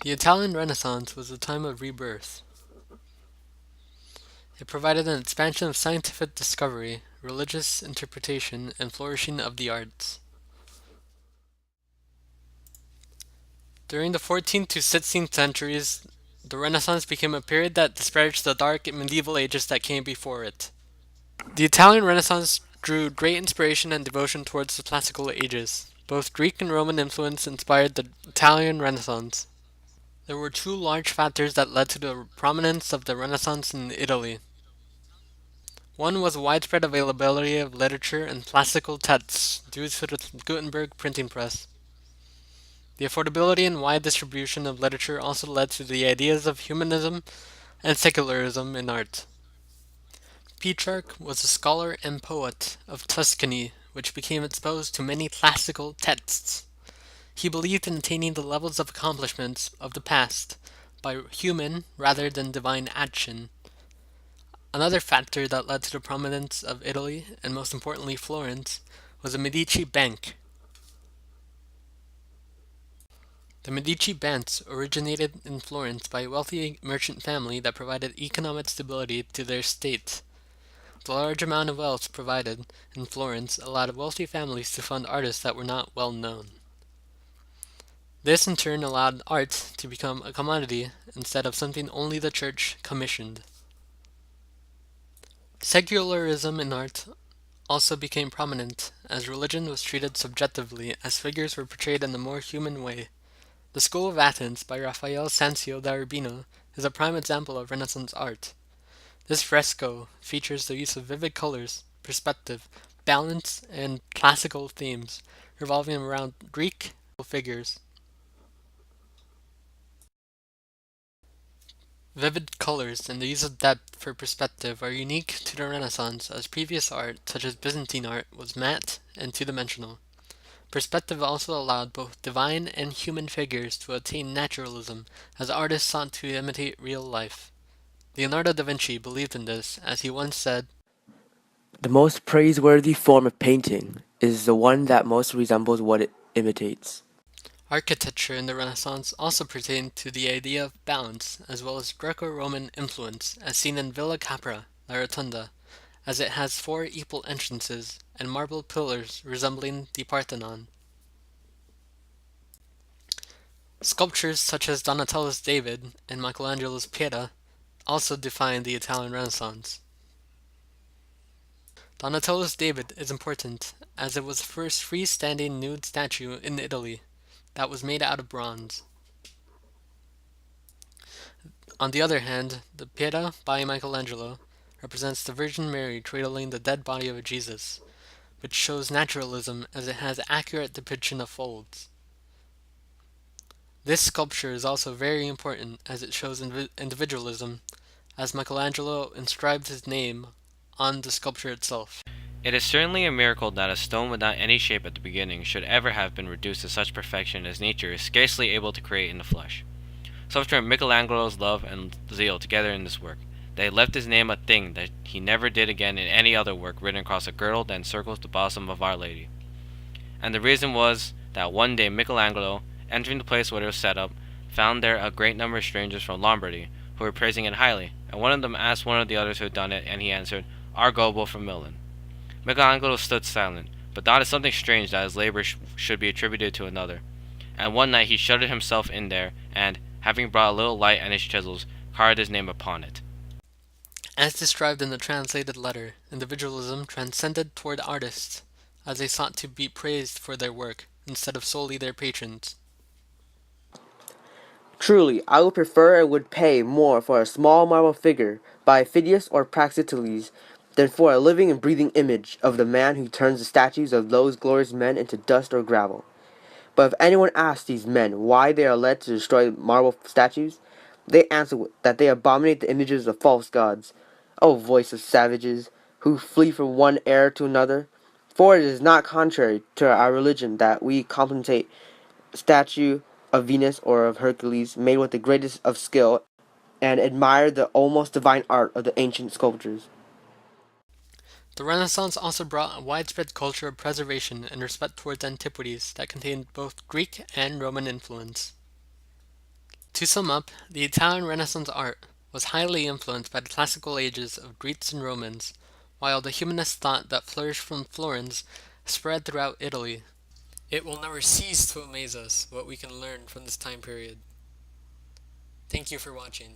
The Italian Renaissance was a time of rebirth. It provided an expansion of scientific discovery, religious interpretation, and flourishing of the arts. During the 14th to 16th centuries, the Renaissance became a period that disparaged the dark medieval ages that came before it. The Italian Renaissance drew great inspiration and devotion towards the classical ages. Both Greek and Roman influence inspired the Italian Renaissance. There were two large factors that led to the prominence of the Renaissance in Italy. One was widespread availability of literature and classical texts due to the Gutenberg printing press. The affordability and wide distribution of literature also led to the ideas of humanism and secularism in art. Petrarch was a scholar and poet of Tuscany, which became exposed to many classical texts. He believed in attaining the levels of accomplishments of the past by human rather than divine action. Another factor that led to the prominence of Italy, and most importantly Florence, was the Medici Bank. The Medici banks originated in Florence by a wealthy merchant family that provided economic stability to their state. The large amount of wealth provided in Florence allowed wealthy families to fund artists that were not well known. This in turn allowed art to become a commodity instead of something only the church commissioned. Secularism in art also became prominent, as religion was treated subjectively as figures were portrayed in a more human way. The School of Athens by Raphael Sanzio da Urbino is a prime example of Renaissance art. This fresco features the use of vivid colors, perspective, balance, and classical themes, revolving around Greek figures. Vivid colors and the use of depth for perspective are unique to the Renaissance, as previous art, such as Byzantine art, was matte and two-dimensional. Perspective also allowed both divine and human figures to attain naturalism, as artists sought to imitate real life. Leonardo da Vinci believed in this, as he once said, "The most praiseworthy form of painting is the one that most resembles what it imitates." Architecture in the Renaissance also pertained to the idea of balance, as well as Greco-Roman influence, as seen in Villa Capra, La Rotunda, as it has four equal entrances and marble pillars resembling the Parthenon. Sculptures such as Donatello's David and Michelangelo's Pieta also define the Italian Renaissance. Donatello's David is important, as it was the first freestanding nude statue in Italy that was made out of bronze. On the other hand, the Pieta by Michelangelo represents the Virgin Mary cradling the dead body of Jesus, which shows naturalism as it has accurate depiction of folds. This sculpture is also very important as it shows individualism, as Michelangelo inscribed his name on the sculpture itself. It is certainly a miracle that a stone without any shape at the beginning should ever have been reduced to such perfection as nature is scarcely able to create in the flesh. So much Michelangelo's love and zeal together in this work, that he left his name a thing that he never did again in any other work written across a girdle that encircles the bosom of Our Lady. And the reason was that one day Michelangelo, entering the place where it was set up, found there a great number of strangers from Lombardy, who were praising it highly, and one of them asked one of the others who had done it, and he answered, "Our Gobbo from Milan." Michelangelo stood silent, but thought it something strange that his labor should be attributed to another. And one night he shut himself in there, and, having brought a little light and his chisels, carved his name upon it. As described in the translated letter, individualism transcended toward artists, as they sought to be praised for their work, instead of solely their patrons. Truly, I would prefer and would pay more for a small marble figure by Phidias or Praxiteles than for a living and breathing image of the man who turns the statues of those glorious men into dust or gravel. But if anyone asks these men why they are led to destroy marble statues, they answer that they abominate the images of false gods. O voice of savages, who flee from one error to another! For it is not contrary to our religion that we contemplate a statue of Venus or of Hercules made with the greatest of skill, and admire the almost divine art of the ancient sculptors. The Renaissance also brought a widespread culture of preservation and respect towards antiquities that contained both Greek and Roman influence. To sum up, the Italian Renaissance art was highly influenced by the classical ages of Greeks and Romans, while the humanist thought that flourished from Florence spread throughout Italy. It will never cease to amaze us what we can learn from this time period. Thank you for watching.